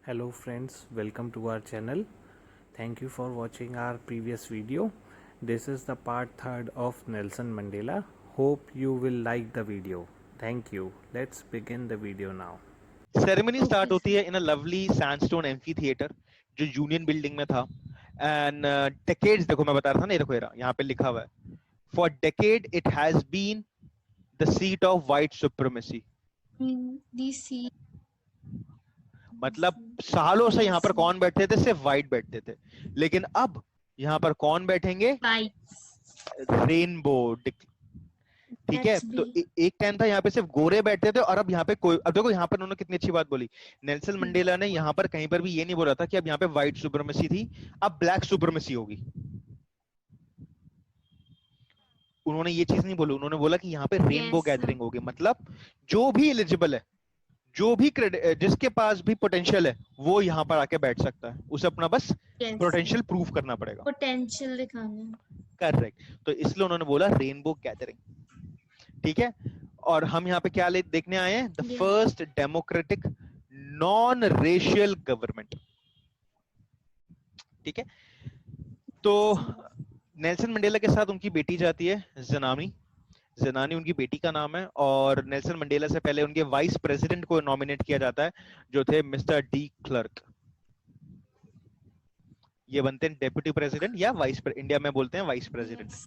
Hello friends, welcome to our channel. Thank you for watching our previous video. This is the part 3rd of Nelson Mandela. Hope you will like the video. Thank you. Let's begin the video now. Ceremony start Okay, होती sir. है in a lovely sandstone amphitheatre जो union building में था and decades देखो मैं बता रहा था ना ये देखो यहाँ पे लिखा हुआ है for decade it has been the seat of white supremacy DC. मतलब सालों से यहाँ Yes. पर कौन बैठते थे सिर्फ व्हाइट बैठते थे लेकिन अब यहाँ पर कौन बैठेंगे White. रेनबो ठीक है That's तो B. एक टाइम था यहाँ पे सिर्फ गोरे बैठते थे और अब यहाँ पे कोई अब देखो यहाँ पर उन्होंने कितनी अच्छी बात बोली नेल्सन मंडेला ने यहाँ पर कहीं पर भी ये नहीं बोला था कि अब यहाँ पे व्हाइट सुप्रीमेसी थी अब ब्लैक सुप्रीमेसी होगी उन्होंने ये चीज नहीं बोली उन्होंने बोला कि यहाँ पे रेनबो Yes, sir. गैदरिंग होगी मतलब जो भी एलिजिबल है जो भी जिसके पास भी पोटेंशियल है वो यहाँ पर आके बैठ सकता है उसे अपना बस Yes. पोटेंशियल प्रूव करना पड़ेगा Potential दिखाना. करेक्ट तो इसलिए उन्होंने बोला रेनबो गैदरिंग ठीक है और हम यहाँ पे क्या देखने आए हैं the Yeah. First democratic non racial government ठीक है तो नेल्सन मंडेला के साथ उनकी बेटी जाती है जनानी उनकी बेटी का नाम है और नेल्सन मंडेला से पहले उनके वाइस प्रेसिडेंट को नॉमिनेट किया जाता है जो थे मिस्टर डी क्लर्क ये बनते हैं डेप्यूटी प्रेसिडेंट या इंडिया में बोलते हैं vice president Yes.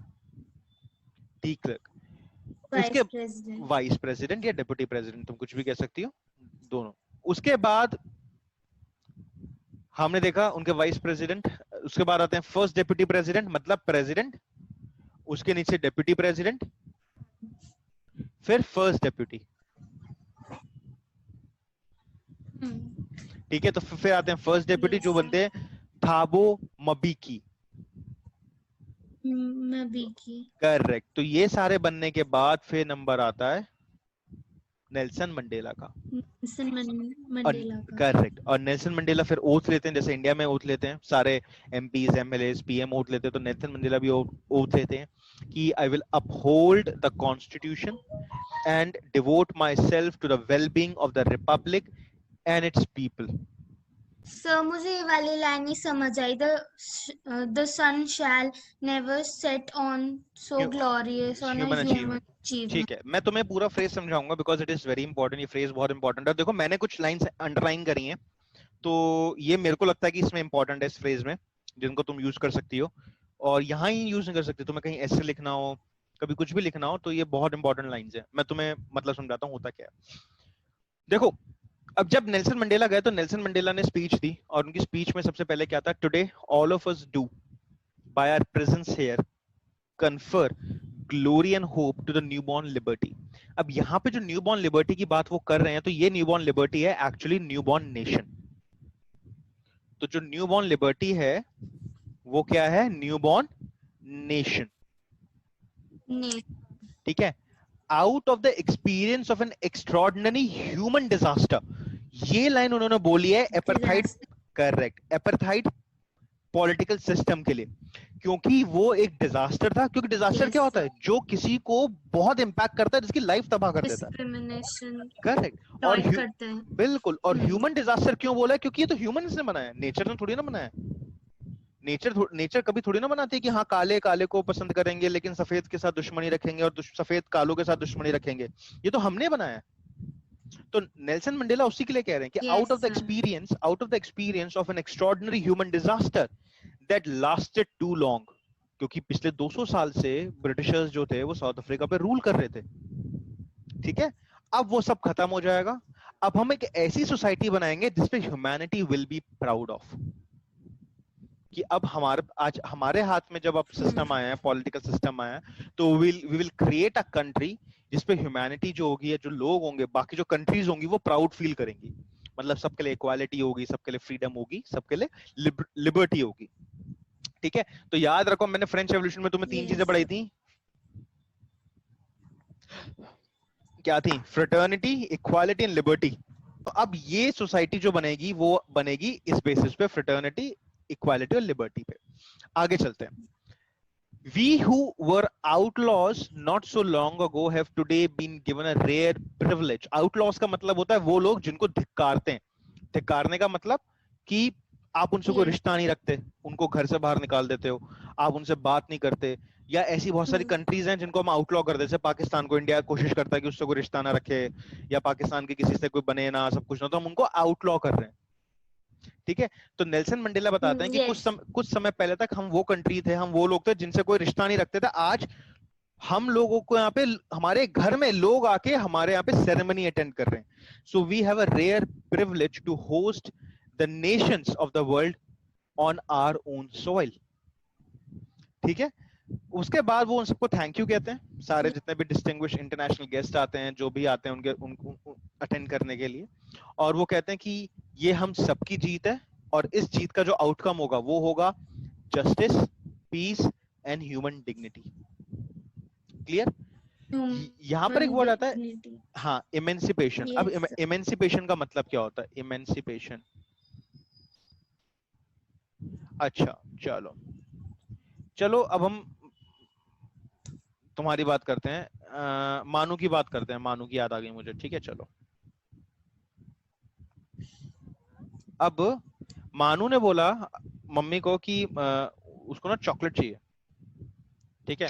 De Klerk Vice उसके President. वाइस प्रेसिडेंट या डेप्यूटी प्रेसिडेंट तुम कुछ भी कह सकती हो दोनों उसके बाद हमने देखा उनके वाइस प्रेसिडेंट उसके बाद आते हैं फर्स्ट डेप्यूटी प्रेसिडेंट मतलब प्रेसिडेंट उसके नीचे डेप्यूटी प्रेसिडेंट फिर फर्स्ट डेप्यूटी Hmm. ठीक है तो फिर आते हैं फर्स्ट डेप्यूटी Yes, जो sir. बनते हैं थाबो मबीकी Mabiki. करेक्ट तो ये सारे बनने के बाद फिर नंबर आता है नेल्सन मंडेला का Nelson Mandela का. करेक्ट और नेल्सन मंडेला फिर ओथ लेते हैं जैसे इंडिया में ओथ लेते हैं सारे एमपीज एमएलएस पीएम ओथ लेते हैं तो नेल्सन मंडेला भी ओथ लेते हैं कि I will uphold the constitution and devote myself to the wellbeing of the republic and its people sir मुझे ये वाली लाइन नहीं समझ आई the sun shall never set on so glorious on a human human achievement achievement. ठीक है मैं तुम्हें पूरा फ्रेज समझाऊंगा because it is very important ये फ्रेज बहुत इंपॉर्टेंट है देखो मैंने कुछ लाइंस अंडरलाइन करी हैं तो ये मेरे को लगता है कि इसमें इंपॉर्टेंट है इस फ्रेज में जिनको तुम यूज कर सकती हो और यहाँ ही यूज नहीं कर सकती तुम्हें कहीं ऐसे लिखना हो कभी कुछ भी लिखना हो तो ये बहुत इंपॉर्टेंट लाइंस है मैं तुम्हें मतलब समझाता हूँ होता क्या है देखो अब जब नेल्सन मंडेला गए तो नेल्सन मंडेला ने स्पीच दी और उनकी स्पीच में सबसे पहले क्या था today all of us do by our presence here confer glory and hope to the newborn liberty अब यहाँ पे जो न्यूबॉर्न लिबर्टी की बात वो कर रहे हैं तो ये न्यूबॉर्न लिबर्टी है एक्चुअली न्यूबॉर्न नेशन तो जो न्यूबॉर्न लिबर्टी है वो क्या है न्यूबॉर्न नेशन ठीक है out of the experience of an extraordinary human disaster ये लाइन उन्होंने बोली है apartheid correct apartheid political system के लिए क्योंकि वो एक डिजास्टर था क्योंकि डिजास्टर Yes, क्या होता है sir. जो किसी को बहुत इंपैक्ट करता है जिसकी लाइफ तबाह कर देता है Discrimination. करेक्ट और Exploit करते हैं. बिल्कुल और हम्म। ह्यूमन डिजास्टर क्यों बोला है क्योंकि ये तो ह्यूमंस ने बनाया नेचर ने थोड़ी ना बनाया नेचर कभी थोड़ी ना बनाती है कि हाँ काले काले को पसंद करेंगे लेकिन सफेद के साथ दुश्मनी रखेंगे और सफेद कालों के साथ दुश्मनी रखेंगे ये तो हमने बनाया है तो नेल्सन मंडेला उसी के लिए कह रहे हैं कि Yes, out of the sir. Experience of an extraordinary human disaster that lasted too long क्योंकि पिछले 200 साल से ब्रिटिशर्स जो थे वो साउथ अफ्रीका पे रूल कर रहे थे ठीक है अब वो सब खत्म हो जाएगा अब हम एक ऐसी सोसाइटी बनाएंगे जिसपे humanity will be proud of कि अब आज हमारे हाथ में जब अब सिस्टम आया है पॉलिटिकल सिस्टम आया है तो we will create a country जिसपे ह्यूमैनिटी जो होगी जो लोग होंगे बाकी जो कंट्रीज होंगी वो प्राउड फील करेंगी मतलब सबके लिए इक्वालिटी होगी सबके लिए फ्रीडम होगी सबके लिए लिबर्टी होगी ठीक है तो याद रखो मैंने फ्रेंच रेवोल्यूशन में तुम्हें 3 Yes. चीजें पढ़ाई थी क्या थी फ्रेटर्निटी इक्वालिटी एंड लिबर्टी तो अब ये सोसाइटी जो बनेगी वो बनेगी इस बेसिस पे फ्रेटर्निटी इक्वालिटी और लिबर्टी पे आगे चलते हैं We who were outlaws not so long ago have today been given a rare privilege. Outlaws का मतलब होता है वो लोग जिनको धिक्कारते हैं धिक्कारने का मतलब कि आप उनसे कोई Yes. रिश्ता नहीं रखते, उनको घर से बाहर निकाल देते हो, आप उनसे बात नहीं करते, या ऐसी बहुत सारी कंट्रीज हैं जिनको हम आउटलॉ कर देते हैं। पाकिस्तान को इंडिया कोशिश करता है कि उससे कोई रिश्ता ना रखे, या पाकिस्तान के किसी से कोई बने ना, सब कुछ ना, तो हम उनको आउटलॉ कर रहे हैं। ठीक है, तो नेल्सन मंडेला बताते हैं कि Yes. कुछ समय पहले तक हम वो कंट्री थे, हम वो लोग थे जिनसे कोई रिश्ता नहीं रखते थे। आज हम लोगों को यहाँ पे, हमारे घर में लोग आके हमारे यहाँ पे सेरेमनी अटेंड कर रहे हैं। So we have a rare privilege to host the nations of the world on our own soil. ठीक है, उसके बाद वो उन सबको थैंक यू कहते हैं, सारे जितने भी डिस्टिंग्विश इंटरनेशनल गेस्ट आते हैं, जो भी आते हैं उनके उनको अटेंड करने के लिए, और वो कहते हैं कि ये हम सबकी जीत है, और इस जीत का जो आउटकम होगा वो होगा justice, peace and human dignity. Clear? यहाँ पर एक वर्ड आता है, Dignity. हाँ, इमेंसिपेशन। अब Yes. इमेंसिपेशन का मतलब क्या होता है? इमेंसिपेशन, अच्छा चलो चलो अब हम तुम्हारी बात करते हैं, मानू की बात करते हैं। मानू की याद आ गई मुझे। ठीक है, चलो। अब मानू ने बोला मम्मी को कि उसको ना चॉकलेट चाहिए। ठीक है,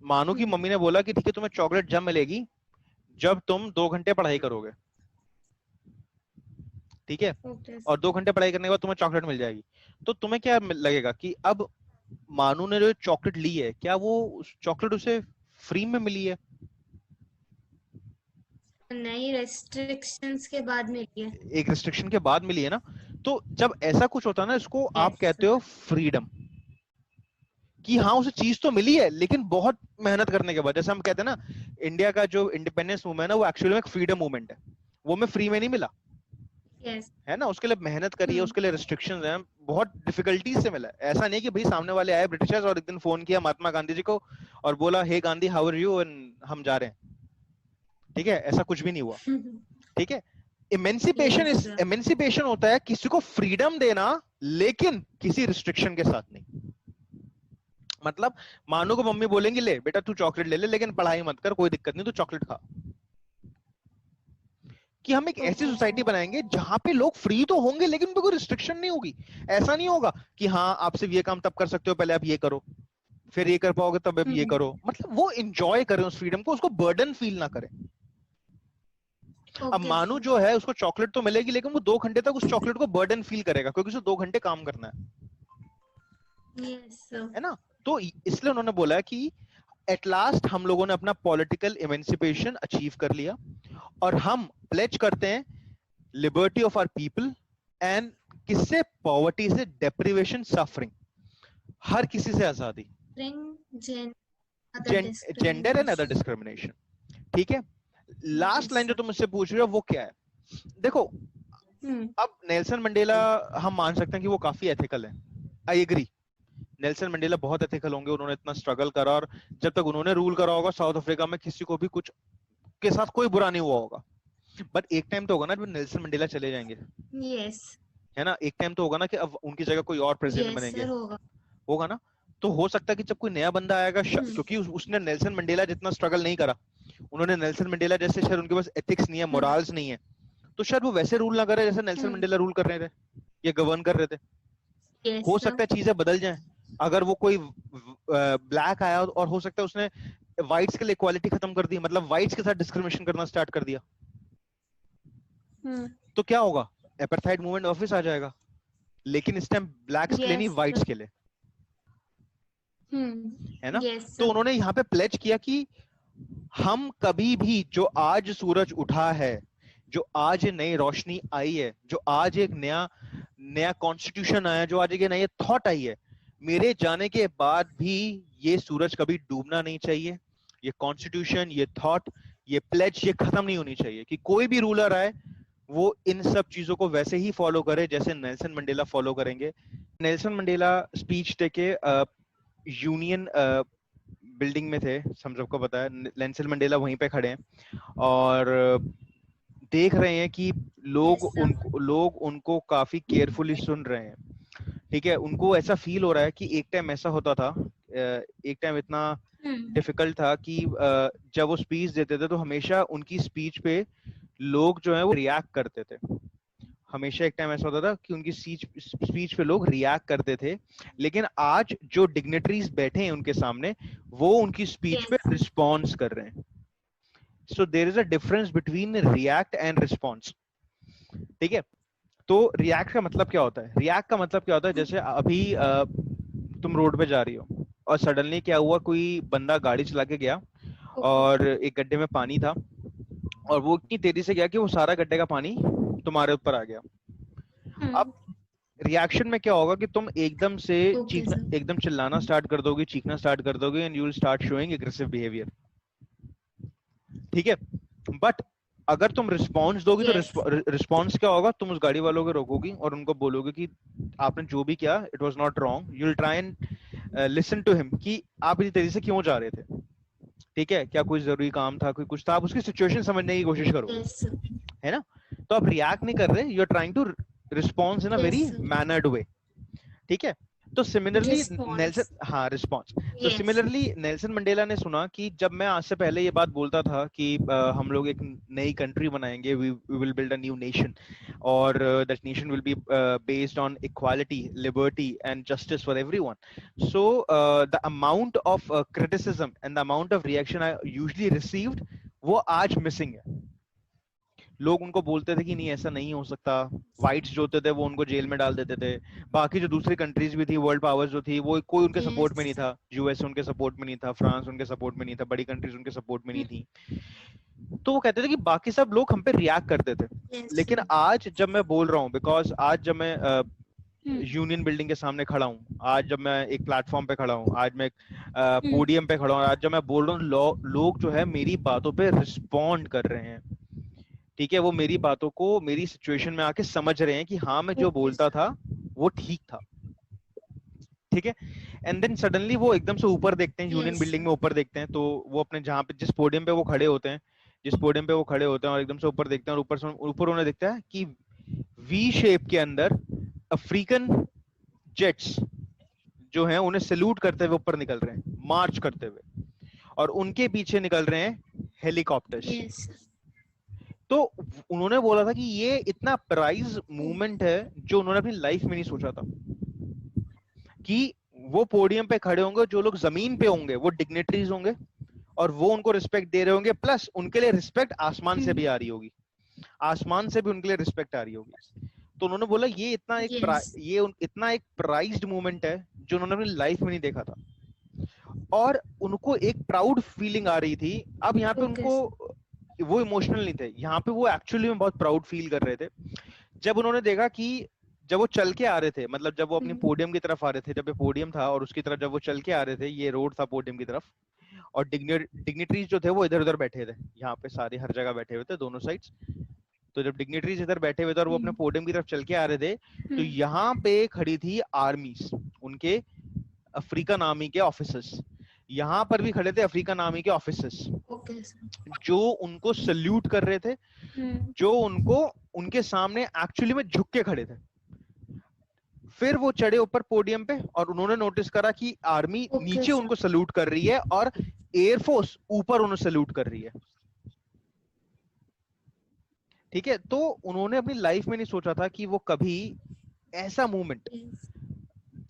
मानू की मम्मी ने बोला कि ठीक है, तुम्हें चॉकलेट जब मिलेगी जब तुम 2 घंटे पढ़ाई करोगे। ठीक है, Okay. और 2 घंटे पढ़ाई करने के बाद तुम्हें चॉकलेट मिल जाएगी। तो तुम्हें क्या लगेगा कि अब मानू ने जो चॉकलेट ली है, क्या वो चॉकलेट उसे फ्री में मिली है? नई रेस्ट्रिक्शंस के बाद मिली है। एक रिस्ट्रिक्शन के बाद मिली है ना। तो जब ऐसा कुछ होता है ना, इसको आप Yes. कहते हो फ्रीडम। कि हाँ, उसे चीज तो मिली है लेकिन बहुत मेहनत करने के बाद। जैसे हम कहते हैं ना, इंडिया का जो इंडिपेंडेंस मूवमेंट है वो एक्चुअली में एक फ्रीडम मूवमेंट है, वो में फ्री में नहीं मिला Yes. है ना। उसके लिए मेहनत करी है, उसके लिए रिस्ट्रिक्शंस हैं, बहुत डिफिकल्टी से मिला है। ऐसा नहीं कि भाई सामने वाले आए ब्रिटिशर्स और एक दिन फोन किया महात्मा गांधी जी को और बोला hey Gandhi how are you and हम जा रहे हैं। ठीक है, ऐसा कुछ भी नहीं हुआ। ठीक है, इमेंसिपेशन Yes, इस sir. इमेंसिपेशन होता है किसी को फ्रीडम देना, लेकिन किसी रिस्ट्रिक्शन के साथ नहीं। मतलब मानो को मम्मी बोलेंगी ले बेटा तू चॉकलेट ले ले, लेकिन पढ़ाई मत कर, कोई दिक्कत नहीं, तू चॉकलेट खा। कि हम एक ऐसी Okay. सोसाइटी बनाएंगे जहां पे लोग फ्री तो होंगे लेकिन उनको कोई रिस्ट्रिक्शन नहीं होगी। ऐसा नहीं होगा कि हाँ आप सिर्फ ये काम तब कर सकते हो, पहले आप ये करो, फिर ये कर पाओगे तब आप ये करो। मतलब वो एंजॉय करें उस फ्रीडम को, उसको बर्डन फील ना करें। अब Okay, मानू sir. जो है उसको चॉकलेट तो मिलेगी, लेकिन वो 2 घंटे तक उस चॉकलेट को बर्डन फील करेगा, क्योंकि उसे 2 घंटे काम करना Yes, sir. है ना। तो इसलिए उन्होंने बोला कि एट लास्ट हम लोगों ने अपना पॉलिटिकल इमेंसिपेशन अचीव कर लिया, और हम प्लेज करते हैं liberty of our people and किससे? पॉवर्टी से, डेप्रिवेशन, सफरिंग, हर किसी से आजादी, Bring other gender and other discrimination. Discrimination. ठीक है, लास्ट लाइन जो तुम मुझसे पूछ रहे हो वो क्या है? देखो, अब नेल्सन मंडेला हम मान सकते हैं कि वो काफी एथिकल है, आई एग्री। नेल्सन मंडेला बहुत एथिकल होंगे, उन्होंने इतना स्ट्रगल करा, और जब तक उन्होंने रूल करा होगा साउथ अफ्रीका में किसी को भी कुछ के साथ कोई बुरा नहीं हुआ होगा। बट एक टाइम तो होगा ना जब नेल्सन मंडेला चले जाएंगे, Yes. है ना। एक टाइम तो होगा ना कि अब उनकी जगह कोई और प्रेसिडेंट Yes, बनेंगे, sir, होगा. होगा ना। तो हो सकता है कि जब कोई नया बंदा आएगा, क्योंकि उसने नेल्सन मंडेला जितना स्ट्रगल नहीं करा, उन्होंने नेल्सन मंडेला जैसे, शायद उनके पास एथिक्स नहीं है, मोरल्स नहीं है, तो शायद वो वैसे रूल ना करे जैसे नेल्सन मंडेला रूल कर रहे थे या गवर्न कर रहे थे। Yes, हो sir. सकता है चीजें बदल जाएं, अगर वो कोई ब्लैक आया और हो सकता है उसने व्हाइट्स के लिए इक्वालिटी खत्म कर दी, मतलब व्हाइट्स के साथ डिस्क्रिमिनेशन करना स्टार्ट कर दिया, तो क्या होगा? एपार्थाइड मूवमेंट ऑफिस आ जाएगा, लेकिन इस टाइम ब्लैक्स के लिए नहीं, Yes, व्हाइट्स sir. के लिए, है ना। Yes, तो sir. उन्होंने यहाँ पे प्लेज किया कि हम कभी भी, जो आज सूरज उठा है, जो आज ये नई रोशनी आई है, जो आज एक नया कॉन्स्टिट्यूशन आया, जो आज एक नई थॉट आई है, मेरे जाने के बाद भी ये सूरज कभी डूबना नहीं चाहिए। ये कॉन्स्टिट्यूशन, ये थॉट, ये प्लेज, ये खत्म नहीं होनी चाहिए कि कोई भी रूलर आए वो इन सब चीजों को वैसे ही फॉलो करे जैसे नेल्सन मंडेला फॉलो करेंगे। नेल्सन मंडेला स्पीच देके यूनियन बिल्डिंग में थे, हम सबको पता है। नेल्सन मंडेला वहीं पे खड़े हैं और देख रहे हैं कि लोग उनको काफी केयरफुली सुन रहे हैं। ठीक है, उनको ऐसा फील हो रहा है कि एक टाइम ऐसा होता था, एक टाइम इतना डिफिकल्ट था कि जब वो स्पीच देते थे तो हमेशा उनकी स्पीच पे लोग जो है वो रिएक्ट करते थे, हमेशा एक टाइम ऐसा होता था कि उनकी स्पीच पे लोग रिएक्ट करते थे, लेकिन आज जो डिग्नेटरीज बैठे हैं उनके सामने वो उनकी स्पीच पे Yes. रिस्पॉन्स कर रहे हैं. So there is a difference between react and response. ठीक है, तो रिएक्ट का मतलब क्या होता है? रिएक्ट का मतलब क्या होता है, जैसे अभी तुम रोड पे जा रही हो और सडनली क्या हुआ, कोई बंदा गाड़ी चला के गया Okay. और एक गड्ढे में पानी था और वो इतनी तेजी से गया कि वो सारा गड्ढे का पानी तुम्हारे ऊपर आ गया. अब रिएक्शन में क्या होगा कि तुम एकदम से Okay, sir. एकदम चिल्लाना स्टार्ट कर दोगे, चीखना स्टार्ट कर दोगे, and you will start showing aggressive behaviour. ठीक है, बट अगर तुम रिस्पॉन्स दोगी तो Yes. रिस्पॉन्स क्या होगा? तुम उस गाड़ी वालों को रोकोगी और उनको बोलोगे कि आपने जो भी किया it was not wrong. You will try and listen to him कि आप इतनी तेजी से क्यों जा रहे थे. ठीक है, क्या कोई जरूरी काम था, कोई कुछ था, आप उसकी सिचुएशन समझने की कोशिश करो. Yes, sir. है ना? तो आप रिएक्ट नहीं कर रहे, you are trying to response in a very Yes, sir. Mannered way. ठीक है, तो सिमिलरली Response. नेल्सन, हाँ रिस्पॉन्स. तो Yes. सिमिलरली नेल्सन मंडेला ने सुना कि जब मैं आज से पहले ये बात बोलता था कि हम लोग एक नई कंट्री बनाएंगे, we will build a new nation, और that nation will be based on equality, liberty and justice for everyone. So the amount of criticism and the amount of reaction I usually received, वो आज missing है. लोग उनको बोलते थे कि नहीं ऐसा नहीं हो सकता, व्हाइट्स जो होते थे वो उनको जेल में डाल देते थे, बाकी जो दूसरी कंट्रीज भी थी, वर्ल्ड पावर्स जो थी, वो कोई उनके सपोर्ट में नहीं था. यूएसए उनके सपोर्ट में नहीं था, फ्रांस उनके सपोर्ट में नहीं था, बड़ी कंट्रीज उनके सपोर्ट में नहीं थी. तो वो कहते थे कि बाकी सब लोग हम पे रिएक्ट करते थे. Yes, लेकिन sir. आज जब मैं बोल रहा हूँ, बिकॉज आज जब मैं Hmm. यूनियन बिल्डिंग के सामने खड़ा हूँ, आज जब मैं एक प्लेटफॉर्म पे खड़ा हूँ, आज मैं पोडियम पे खड़ा हूँ, आज जब मैं बोल रहा हूँ, लोग जो है मेरी बातों पे रिस्पॉन्ड कर रहे हैं. ठीक है, वो मेरी बातों को मेरी सिचुएशन में आके समझ रहे हैं कि हाँ मैं जो Okay, बोलता था वो ठीक था. ठीक है, एंड देन सडनली वो एकदम से ऊपर देखते हैं, यूनियन Yes. बिल्डिंग में ऊपर देखते हैं, तो वो अपने जहाँ पे जिस पोडियम पे वो खड़े होते हैं, और एकदम से ऊपर देखते हैं, और ऊपर उन्हें दिखता है कि वी शेप के अंदर अफ्रीकन जेट्स जो हैं उन्हें सैल्यूट करते हुए ऊपर निकल रहे हैं, मार्च करते हुए, और उनके पीछे निकल रहे हैं हेलीकॉप्टर्स. Yes, sir. तो उन्होंने बोला था कि ये इतना प्राइज मूवमेंट है जो उन्होंने अपनी लाइफ में नहीं सोचा था, कि वो पोडियम पे खड़े होंगे, जो लोग जमीन पे होंगे वो डिग्नेटरीज होंगे और वो उनको रिस्पेक्ट दे रहे होंगे, प्लस उनके लिए रिस्पेक्ट आसमान से भी आ रही होगी, आसमान से भी उनके लिए रिस्पेक्ट आ रही होगी. तो उन्होंने बोला ये इतना एक Yes. इतना एक प्राइज्ड मूवमेंट है जो उन्होंने अपनी लाइफ में नहीं देखा था, और उनको एक प्राउड फीलिंग आ रही थी. अब यहाँ पे Okay. उनको वो इमोशनल नहीं थे, यहाँ पे वो एक्चुअली में बहुत प्राउड फील कर रहे थे जब उन्होंने देखा कि जब वो चल के आ रहे थे, मतलब जब वो अपनी पोडियम की तरफ आ रहे थे, जब ये पोडियम था और उसकी तरफ जब वो चल के आ रहे थे, ये रोड था पोडियम की तरफ, और डिग्निटरीज जो थे वो इधर उधर बैठे थे, यहाँ पे सारे हर जगह बैठे हुए थे दोनों साइड्स. तो जब डिग्निटरीज इधर बैठे हुए थे और वो अपने पोडियम की तरफ चल के आ रहे थे, तो यहाँ पे खड़ी थी आर्मीज, उनके अफ्रीकन आर्मी के ऑफिसर्स. यहाँ पर भी खड़े थे अफ्रीकन आर्मी के ऑफिसर्स, Okay, sir. जो उनको सल्यूट कर रहे थे, जो उनको उनके सामने एक्चुअली में झुक के खड़े थे. फिर वो चढ़े ऊपर पोडियम पे और उन्होंने नोटिस करा कि आर्मी Okay, नीचे sir. उनको सल्यूट कर रही है और एयरफोर्स ऊपर उन्हें सल्यूट कर रही है. ठीक है, तो उन्होंने अपनी लाइफ में नहीं सोचा था कि वो कभी ऐसा मूवमेंट Yes.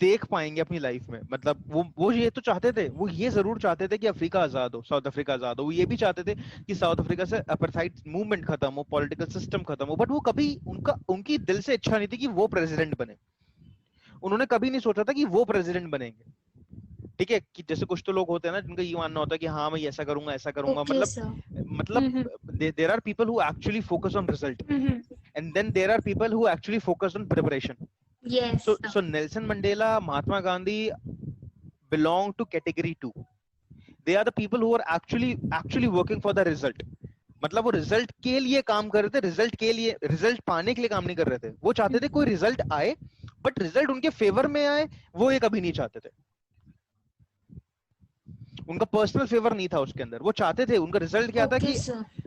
देख पाएंगे अपनी लाइफ में. मतलब वो ये तो चाहते थे, वो ये जरूर चाहते थे कि अफ्रीका आजाद हो, साउथ अफ्रीका आजाद हो, वो ये भी चाहते थे कि साउथ अफ्रीका से अपार्थाइड मूवमेंट खत्म हो, पॉलिटिकल सिस्टम खत्म हो, बट वो कभी उनकी दिल से इच्छा नहीं थी कि वो प्रेसिडेंट बने. उन्होंने कभी नहीं सोचा था कि वो प्रेसिडेंट बनेंगे. ठीक है, कि जैसे कुछ तो लोग होते हैं ना जिनका ये मानना होता है कि हाँ मैं ऐसा करूंगा ऐसा करूंगा. Okay, sir. मतलब there are people who actually focus on result, and then there are people who actually focus on preparation. Yes. So Nelson Mandela, Mahatma Gandhi belong to category 2. They are the people who are actually working for the result. मतलब वो result के लिए काम कर रहे थे, result पाने के लिए काम नहीं कर रहे थे. वो चाहते थे कोई रिजल्ट आए, बट रिजल्ट उनके फेवर में आए वो ये कभी नहीं चाहते थे. उनका पर्सनल फेवर नहीं था उसके अंदर. वो चाहते थे, उनका रिजल्ट क्या था कि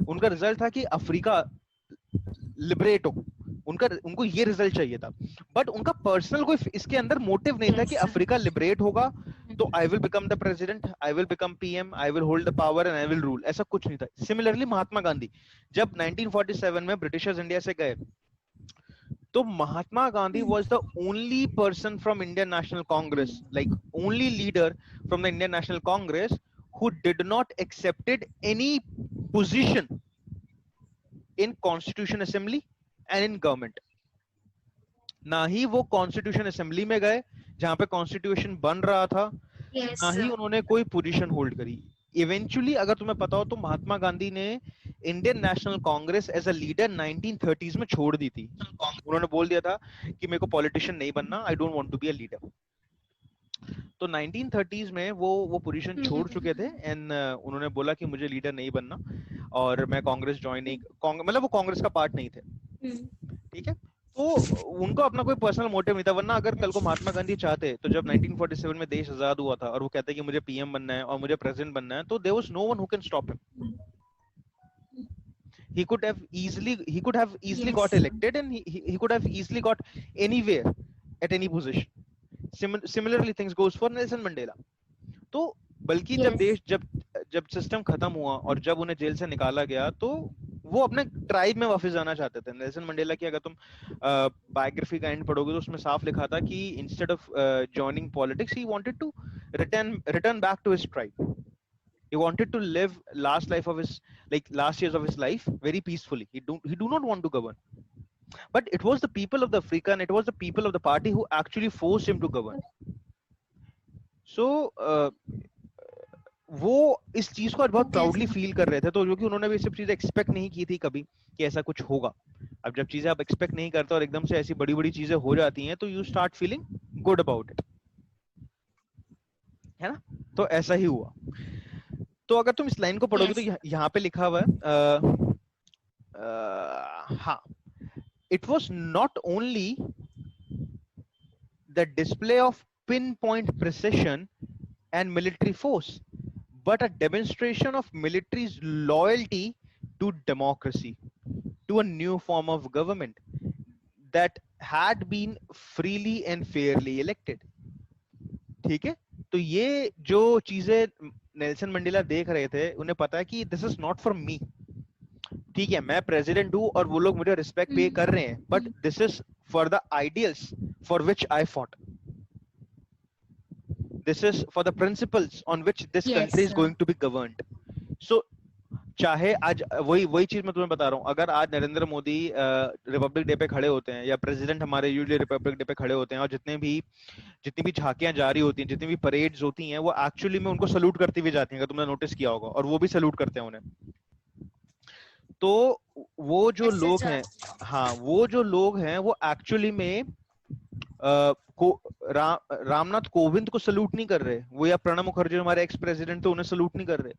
उनका रिजल्ट था कि अफ्रीका लिबरेट हो. उनको ये रिजल्ट चाहिए था, बट उनका पर्सनल कोई इसके अंदर मोटिव नहीं था कि अफ्रीका लिबरेट होगा तो I will become the president, I will become PM, I will hold the power and I will rule. ऐसा कुछ नहीं था. सिमिलरली महात्मा गांधी जब 1947 में ब्रिटिशर्स इंडिया से गए तो Mahatma Gandhi was the only person from Indian National Congress, like only leader from the Indian National Congress who did not accepted any position in Constitution Assembly and in government. ना ही वो constitution assembly में गए जहां पे constitution बन रहा था, Yes, ना ही sir. उन्होंने कोई पोजीशन होल्ड करी. इवेंचुअली अगर तुम्हें पता हो तो महात्मा गांधी ने Indian National Congress as a leader 1930s में छोड़ दी थी. उन्होंने बोल दिया था कि मेरे को पॉलिटिशियन नहीं बनना, I don't want to be a leader. तो 1930s में वो पोजीशन छोड़ चुके थे एंड उन्होंने बोला कि मुझे लीडर नहीं बनना और मैं कांग्रेस ज्वाइन नहीं, मतलब वो कांग्रेस का पार्ट नहीं थे. ठीक है, तो उनको अपना कोई पर्सनल मोटिव नहीं था. वरना अगर कल को महात्मा गांधी चाहते तो जब 1947 में देश आजाद हुआ था और वो कहते कि मुझे पीएम बनना है और मुझे प्रेसिडेंट बनना है, तो there was no one who can stop him. He could have easily Yes, got sir. elected and he could have easily got anywhere at any position. Similarly things goes for Nelson Mandela. तो बल्कि जब Yes. देश जब system खत्म हुआ और जब उन्हें जेल से निकाला गया तो वो अपने ट्राइब में वापस जाना चाहते थे. नेल्सन मंडेला की अगर तुम बायोग्राफी का एंड पढ़ोगे तो उसमें साफ लिखा था कि instead of joining politics he wanted to return back to his tribe. He wanted to live last years of his life very peacefully. He do not want to govern. But it was the people of the Africa and it was the people of the party who actually forced him to govern. So वो इस चीज को आज बहुत proudly feel कर रहे थे. तो क्योंकि उन्होंने भी ये सब चीजें एक्सपेक्ट नहीं की थी कभी कि ऐसा कुछ होगा. अब जब चीजें आप एक्सपेक्ट नहीं करते और एकदम से ऐसी बड़ी बड़ी चीजें हो जाती हैं तो you start feeling good about it, है ना. तो ऐसा ही हुआ. तो अगर तुम इस लाइन को पढ़ोगे तो यहाँ पे लिखा हुआ है हाँ, it was not only the display of pin point precision and military force, but a demonstration of military's loyalty to democracy, to a new form of government that had been freely and fairly elected. ठीक है, तो ये जो चीजें Nelson Mandela देख रहे थे, उन्हें पता है कि this is not for me. ठीक है, मैं प्रेसिडेंट हूं और वो लोग मुझे रिस्पेक्ट पे कर रहे हैं, but this is for the ideals for which I fought. This is for the principles on which this country is going to be governed. So चाहे आज वही चीज मैं तुम्हें बता रहा हूँ. अगर आज नरेंद्र मोदी रिपब्लिक डे पे खड़े होते हैं या प्रेसिडेंट हमारे यूजुअली रिपब्लिक डे पे खड़े होते हैं और जितनी भी झांकियां जारी होती हैं, जितनी भी परेड्स होती हैं, वो एक्चुअली में उनको सल्यूट करती हुई जाती हैं, अगर तुमने नोटिस किया होगा, और वो भी सल्यूट करते हैं उन्हें. तो वो जो लोग हैं, हाँ, वो जो लोग हैं वो एक्चुअली में रामनाथ कोविंद को सल्यूट नहीं कर रहे, वो या प्रणब मुखर्जी हमारे एक्स प्रेसिडेंट थे, उन्हें सल्यूट नहीं कर रहे.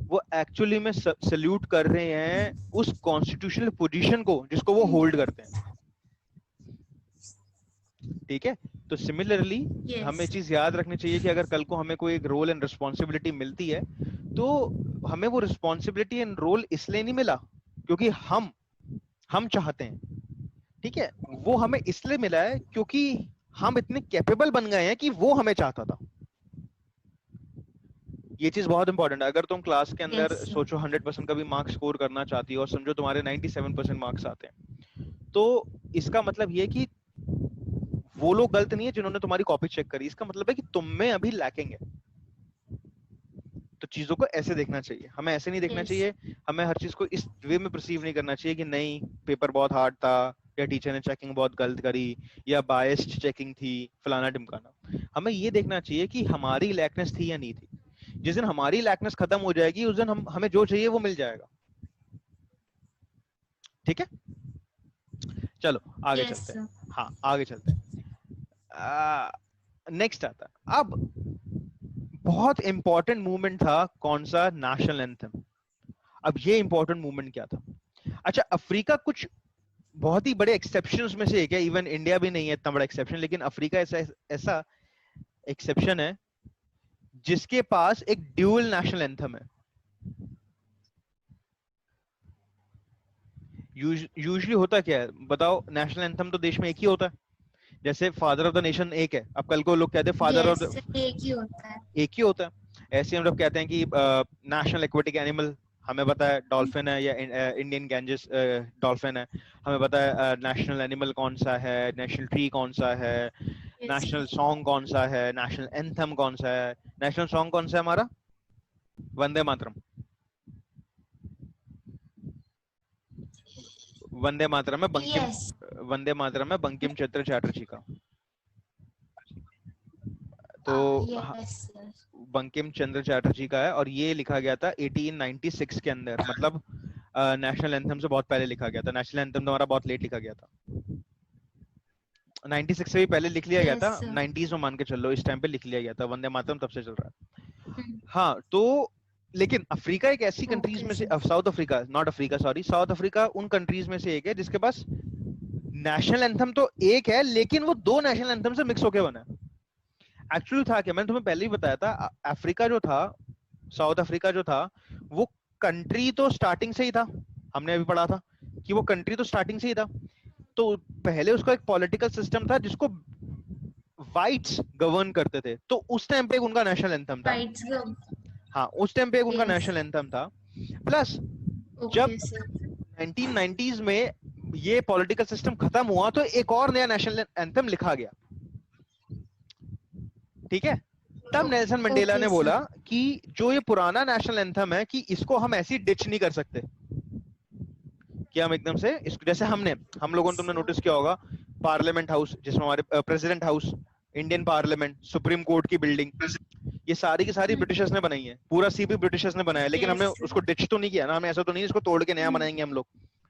वो एक्चुअली में सल्यूट कर रहे हैं उस कॉन्स्टिट्यूशनल पोजीशन को जिसको वो होल्ड करते हैं. ठीक है, तो सिमिलरली हमें चीज याद रखनी चाहिए कि अगर कल को हमें कोई एक रोल एंड रिस्पॉन्सिबिलिटी मिलती है तो हमें वो रिस्पॉन्सिबिलिटी एंड रोल इसलिए नहीं मिला क्योंकि हम चाहते हैं. ठीक है, वो हमें इसलिए मिला है क्योंकि हम इतने कैपेबल बन गए हैं कि वो हमें चाहता था. ये चीज बहुत इंपॉर्टेंट है. अगर तुम क्लास के अंदर सोचो 100% का भी मार्क्स स्कोर करना चाहती हो और समझो तुम्हारे 97% मार्क्स आते हैं, तो इसका मतलब ये कि वो लोग गलत नहीं है जिन्होंने तुम्हारी कॉपी चेक करी. इसका मतलब है कि तुम में अभी लैकिंग है. तो चीजों को ऐसे देखना चाहिए, हमें ऐसे नहीं देखना चाहिए. हमें हर चीज को इस वे में परसीव नहीं करना चाहिए कि नहीं पेपर बहुत हार्ड था या टीचर ने चेकिंग बहुत गलत करी या बायस्ड चेकिंग थी, फलाना ढिमकाना. हमें ये देखना चाहिए कि हमारी लैकनेस थी या नहीं थी. जिस दिन हमारी लैकनेस खत्म हो जाएगी उस दिन हमें जो चाहिए वो मिल जाएगा. ठीक है, चलो आगे चलते हैं. हाँ, आगे चलते हैं. नेक्स्ट आता है. अब बहुत इंपॉर्टेंट मूवमेंट था कौन सा? National anthem. अब ये इंपॉर्टेंट मूवमेंट क्या था? अच्छा, अफ्रीका कुछ बहुत ही बड़े एक्सेप्शंस में से एक है. इवन इंडिया भी नहीं है इतना बड़ा एक्सेप्शन, लेकिन अफ्रीका ऐसा एक्सेप्शन है जिसके पास एक ड्यूअल नेशनल एंथम है. यूजुअली होता क्या है बताओ? नेशनल एंथम तो देश में एक ही होता है. जैसे फादर ऑफ द नेशन एक है, अब कल को लोग कहते हैं फादर ऑफ एक ही होता है. एक ही होता है. ऐसे हम लोग कहते हैं कि नेशनल एक्वेटिक एनिमल हमें पता है डॉल्फिन है या इंडियन गैंजेस डॉल्फिन है। हमें पता है नेशनल एनिमल कौन सा है, नेशनल ट्री कौन सा है, Yes. नेशनल सॉन्ग कौन सा है, नेशनल एंथम कौन सा है। नेशनल सॉन्ग कौन सा है हमारा? वंदे मातरम। वंदे मातरम है बंकिम, Yes. वंदे मातरम है बंकिम चंद्र चटर्जी का। तो Yes. Yes. बंकिम चंद्र चटर्जी का है और ये लिखा गया था 1896 के अंदर, मतलब नेशनल एंथम से बहुत पहले लिखा गया था। नेशनल एंथम तो हमारा बहुत लेट लिखा गया था, 96 से भी पहले लिख लिया गया Yes, था, sir. 90s में मान के चल लो, इस टाइम पे लिख लिया गया था। वंदे मातरम तब से चल रहा है। Hmm. हाँ, तो लेकिन अफ्रीका एक ऐसी कंट्रीज Okay, में से, sir. South Africa, not Africa sorry, south Africa उन कंट्रीज में से एक है जिसके पास नेशनल एंथम तो एक है लेकिन वो दो नेशनल एंथम से मिक्स होके बना है। एक्चुअली था क्या, मैंने तुम्हें पहले ही बताया था, अफ्रीका जो था, साउथ अफ्रीका जो था, वो कंट्री तो स्टार्टिंग से ही था। हमने अभी पढ़ा था कि वो कंट्री तो स्टार्टिंग से ही था। तो पहले उसका एक पॉलिटिकल सिस्टम था जिसको व्हाइट्स गवर्न करते थे, तो उस टाइम पे एक उनका नेशनल एंथम था। Right, sir. हाँ, उस टाइम पे एक उनका Yes. नेशनल एंथम था। प्लस जब Okay, sir. 1990s में ये पॉलिटिकल सिस्टम खत्म हुआ तो एक और नया नेशनल एंथम लिखा गया, ठीक है। तब नेल्सन मंडेला Okay, ने sir. बोला कि जो ये पुराना नेशनल एंथम है कि इसको हम ऐसी डिच नहीं कर सकते कि हम एकदम से इसको, जैसे हम लोगों ने, तुमने नोटिस किया होगा, पार्लियामेंट हाउस जिसमें हमारे president house, Indian parliament, supreme court की बिल्डिंग, ये सारी की सारी ब्रिटिशर्स ने बनाई है, पूरा सीपी ब्रिटिशर्स ने बनाया है, लेकिन हमने Yes, sir. उसको डिच तो नहीं किया ना, हमें ऐसा तो नहीं इसको तोड़ के नया Hmm. बनाएंगे हम लोग,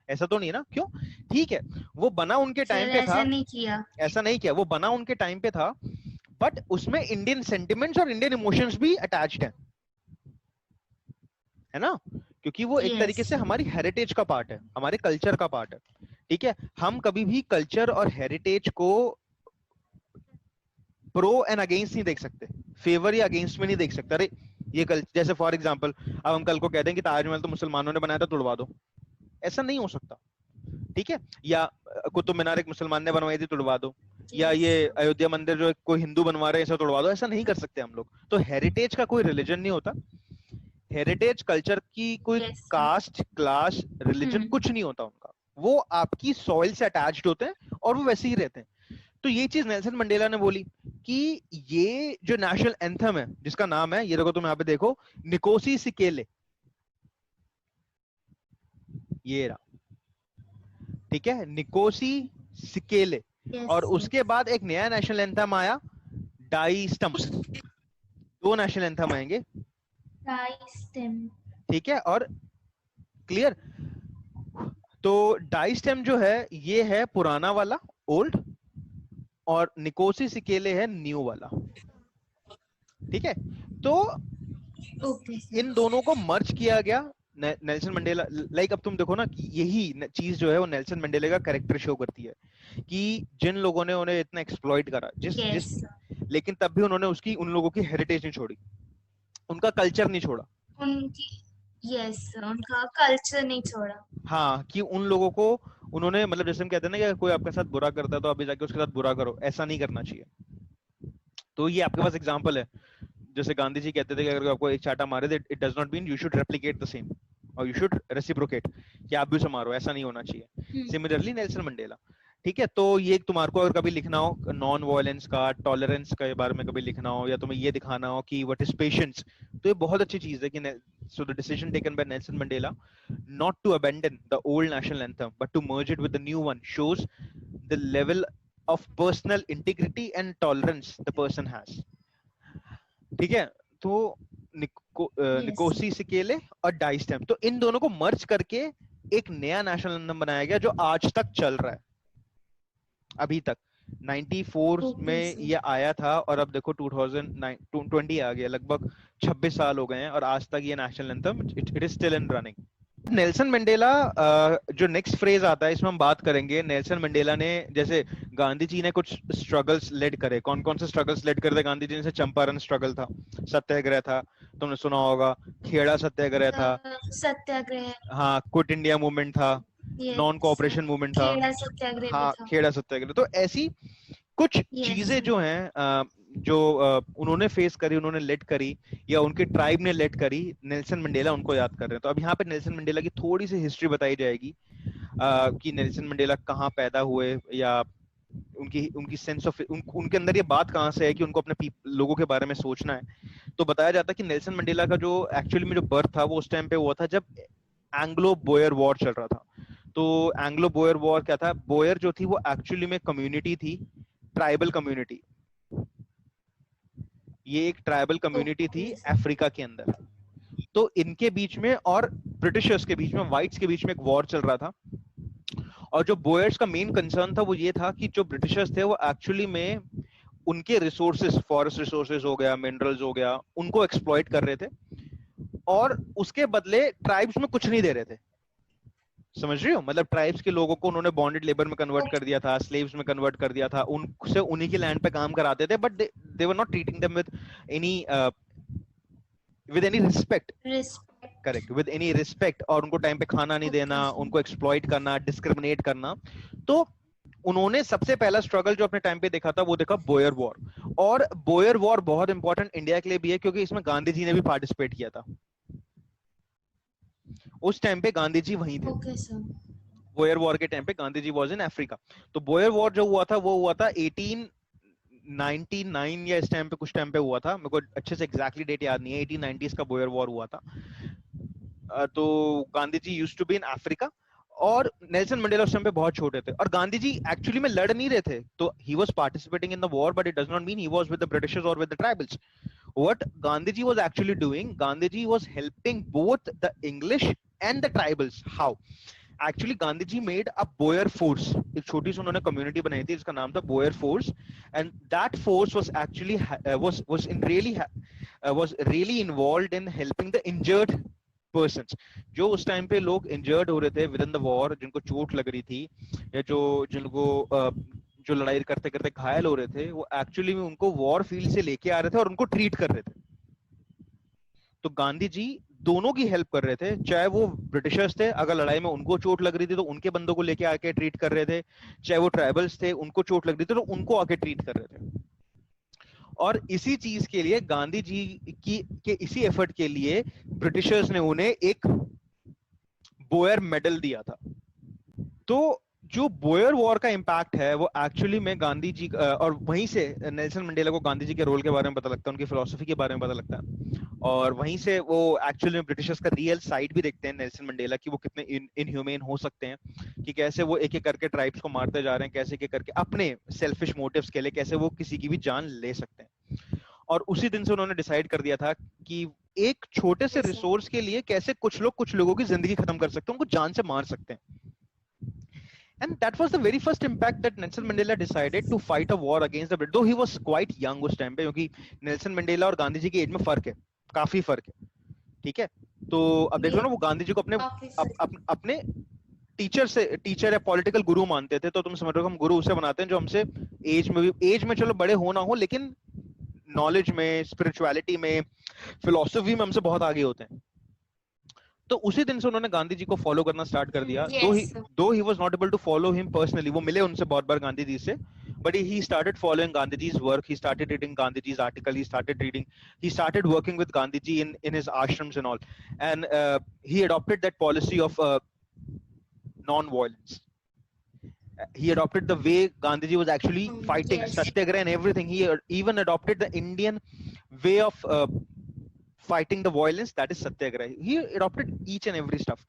ऐसा तो नहीं है ना। क्यों? ठीक है, वो बना उनके टाइम Sir, पे था, ऐसा नहीं किया. ऐसा नहीं किया, वो बना उनके टाइम पे था, बट उसमें इंडियन सेंटिमेंट्स और इंडियन इमोशंस भी अटैच्ड है ना, क्योंकि वो एक तरीके Yes. से हमारी हेरिटेज का पार्ट है, हमारे कल्चर का पार्ट है, ठीक है। हम कभी भी कल्चर और हेरिटेज को प्रो एंड अगेंस्ट नहीं देख सकते, फेवर या अगेंस्ट में नहीं देख सकते। अरे ये कल, जैसे फॉर एग्जांपल अब हम कल को कहते हैं कि ताजमहल तो मुसलमानों ने बनाया था, तोड़वा दो, ऐसा नहीं हो सकता, ठीक है। या कुतुब मीनार एक मुसलमान ने बनवाई थी, तोड़वा दो। या Yes. ये अयोध्या मंदिर जो कोई हिंदू बनवा रहे हैं, ऐसा तोड़वा दो, ऐसा नहीं कर सकते हम लोग। तो हेरिटेज का कोई रिलीजन नहीं होता, हेरिटेज कल्चर की कोई Yes, sir. Caste, class, religion Hmm. कुछ नहीं होता उनका, वो आपकी सॉइल से अटैच्ड होते हैं और वो वैसे ही रहते हैं। तो ये चीज नेल्सन मंडेला ने बोली कि ये जो नेशनल एंथम है जिसका नाम है, ये देखो तुम यहाँ पे देखो, निकोसी सिकेले, ये रहा, ठीक है, निकोसी सिकेले। Yes, और sir. उसके बाद एक नया नेशनल एंथम आया, डाई स्टम्प, दो नेशनल एंथम आएंगे, Stem. ठीक है। और क्लियर, तो डाई स्टेम जो है ये है पुराना वाला, ओल्ड, और निकोसी सिकेले है न्यू वाला, ठीक है। तो Okay, sir. इन दोनों को मर्ज किया गया नेल्सन मंडेला, लाइक अब तुम देखो ना कि यही चीज जो है वो नेल्सन मंडेला का कैरेक्टर शो करती है कि जिन लोगों ने उन्हें इतना एक्सप्लॉइट करा, जिस Yes, जिस sir. लेकिन तब भी उन्होंने उसकी, उन लोगों की हेरिटेज नहीं छोड़ी, उनका कल्चर नहीं छोड़ा। उनकी Yes, sir. उनका कल्चर नहीं छोड़ा. हाँ, कि उन लोगों को उन्होंने, मतलब जैसे हम कहते हैं ना कि कोई आपके साथ बुरा करता है तो अभी जाके उसके साथ बुरा करो, ऐसा नहीं करना चाहिए। तो ये आपके पास एग्जांपल है, जैसे गांधी जी कहते थे कि अगर आपको एक चाटा मारे, it does not mean you should replicate the same और यू शुड रेसिप्रोकेट, कि आप भी उसे मारो, ऐसा नहीं होना चाहिए। सिमिलरली नेल्सन मंडेला, ठीक है। तो ये तुम्हारे को अगर कभी लिखना हो नॉन वायलेंस का, टॉलरेंस के बारे में कभी लिखना हो, या तुम्हें ये दिखाना हो कि व्हाट इज पेशेंस, तो ये बहुत अच्छी चीज है कि so the decision taken by Nelson Mandela not to abandon the old national anthem but to merge it with the new one shows the level of personal integrity and tolerance the person has, ठीक है। तो निकोसी सिकेले और die stem, तो इन दोनों को मर्ज करके एक नया नेशनल एंथम बनाया गया जो आज तक चल रहा है, अभी तक 94 में ये आया था और अब देखो 2020 आ गया, लगभग 26 साल हो गए हैं और आज तक ये national anthem it is still in running. Nelson Mandela, जो नेक्स्ट फ्रेज आता है इसमें हम बात करेंगे, नेल्सन मंडेला ने, जैसे गांधी जी ने कुछ स्ट्रगल्स लेड करे, कौन कौन से स्ट्रगल्स लेड करे थे गांधी जी ने? जैसे चंपारण स्ट्रगल था, सत्याग्रह था, तुमने सुना होगा, खेड़ा सत्याग्रह था, सत्याग्रह, हाँ, क्विट इंडिया मूवमेंट था, नॉन कोऑपरेशन मूवमेंट था, खेड़ा सत्याग्रह भी हाँ, था. खेड़ा सत्याग्रह। तो ऐसी कुछ Yes, चीजें sir. जो हैं जो उन्होंने फेस करी, उन्होंने लेट करी, या उनके ट्राइब ने लेट करी, नेल्सन मंडेला उनको याद कर रहे हैं। तो अब यहाँ पे नेल्सन मंडेला की थोड़ी सी हिस्ट्री बताई जाएगी कि नेल्सन मंडेला कहाँ पैदा हुए, या उनकी उनकी सेंस ऑफ उनके अंदर ये बात कहाँ से है कि उनको अपने लोगों के बारे में सोचना है। तो बताया जाता है कि नेल्सन मंडेला का जो एक्चुअली में जो बर्थ था वो उस टाइम पे हुआ था जब एंग्लो बोयर वॉर चल रहा था। तो एंग्लो बोयर वॉर क्या था? बोयर जो थी वो एक्चुअली में कम्युनिटी थी, ट्राइबल कम्युनिटी। ये एक ट्राइबल कम्युनिटी थी अफ्रीका के अंदर। तो इनके बीच में और ब्रिटिशर्स के बीच में, व्हाइट्स के बीच में एक वॉर चल रहा था। और जो बोयर्स का मेन कंसर्न था वो ये था कि जो ब्रिटिशर्स थे वो एक्चुअली में उनके रिसोर्सेस, फॉरेस्ट रिसोर्सेस हो गया, मिनरल्स हो गया, उनको एक्सप्लॉइट कर रहे थे, और उसके बदले ट्राइब्स में कुछ नहीं दे रहे थे। समझ रही हो? मतलब ट्राइब्स के लोगों को उन्होंने बॉन्डेड लेबर में कन्वर्ट कर दिया था, स्लेव्स में कन्वर्ट कर दिया था, उनसे उन्हीं की लैंड पे काम कराते थे, but they were not treating them with any respect. Correct, with any respect. और उनको टाइम पे खाना नहीं देना, उनको एक्सप्लॉइट करना, डिस्क्रिमिनेट करना। तो उन्होंने सबसे पहला स्ट्रगल जो अपने टाइम पे देखा था वो देखा बोयर वॉर। और बोयर वॉर बहुत इंपॉर्टेंट इंडिया के लिए भी है क्योंकि इसमें गांधी जी ने भी पार्टिसिपेट किया था। उस टाइम पे गांधी जी वहीं थे। बोयर वॉर के टाइम पे Gandhi ji was in Africa. तो बोयर वॉर जो हुआ था वो हुआ था 1899 या इस टाइम पे, कुछ टाइम पे हुआ था, मेरे को अच्छे से एग्जैक्टली डेट याद नहीं है। 1890s का बोयर वॉर हुआ था। तो Gandhi ji used to be in Africa, और नेल्सन मंडेला उस टाइम पे बहुत छोटे थे, और गांधी जी एक्चुअली में लड़ नहीं रहे थे। तो he was participating in the war, but it does not mean he was with the Britishers और with the tribals. What Gandhiji was actually doing, Gandhiji was helping both the English and the tribals. How? Actually, Gandhiji made a Boer force. एक छोटी सी उन्होंने community बनाई थी, इसका नाम था Boer force, and that force was actually was really involved in helping the injured persons. जो उस टाइम पे लोग इंजर्ड हो रहे थे विद इन द वॉर, जिनको चोट लग रही थी, या जिनको जो लड़ाई करते करते घायल हो रहे थे, वो एक्चुअली में उनको वॉर फील्ड से लेके आ रहे थे और उनको ट्रीट कर रहे थे। तो गांधी जी दोनों की हेल्प कर रहे थे, चाहे वो ब्रिटिशर्स थे, अगर लड़ाई में उनको चोट लग रही थी तो उनके बंदों को लेके आके ट्रीट कर रहे थे, चाहे वो ट्राइबल्स थे, उनको चोट लग रही थी तो उनको आके ट्रीट कर रहे थे। और इसी चीज के लिए गांधी जी के इसी एफर्ट के लिए ब्रिटिशर्स ने उन्हें एक बोयर मेडल दिया था। तो जो बोयर वॉर का इम्पैक्ट है वो एक्चुअली में गांधी जी, और वहीं से नेल्सन मंडेला को गांधी जी के रोल के बारे में पता लगता है, उनकी फिलोसफी के बारे में पता लगता है, और वहीं से वो एक्चुअली में ब्रिटिशर्स का रियल साइड भी देखते हैं नेल्सन मंडेला की, वो कितने इनह्यूमेन हो सकते हैं, कि कैसे वो एक एक करके ट्राइब्स को मारते जा रहे हैं, कैसे एक एक करके अपने सेल्फिश मोटिव्स के लिए कैसे वो किसी की भी जान ले सकते हैं। और उसी दिन से उन्होंने डिसाइड कर दिया था कि एक छोटे से रिसोर्स के लिए कैसे कुछ लोगों की जिंदगी खत्म कर सकते हैं, उनको जान से मार सकते हैं। And that was the very first impact that Nelson Mandela decided to fight a war against the British. Though he was quite young उस टाइम पे, क्योंकि नेल्सन मंडेला और गांधी जी की एज में फर्क है, काफी फर्क है, ठीक है। तो अब देख लो ना, वो गांधी जी को अपने टीचर या पॉलिटिकल गुरु मानते थे। तो तुम समझ रहे हो, हम गुरु उसे बनाते हैं जो हमसे एज में चलो बड़े हो ना हो, लेकिन नॉलेज में, स्पिरिचुअलिटी में, फिलोसफी में हमसे बहुत आगे होते हैं। तो उसी दिन से उन्होंने गांधी जी को फॉलो करना स्टार्ट कर दिया। दो he was not able to follow him personally, वो मिले उनसे बहुत बार गांधी जी से, but he started following Gandhiji's work. He started reading Gandhiji's article. He started working with Gandhiji in his ashrams and all, and he adopted that policy of non-violence. He adopted the way Gandhiji was actually fighting satyagraha and everything. He even adopted the Indian way of fighting the violence, that is satyagraha. He adopted each and every stuff.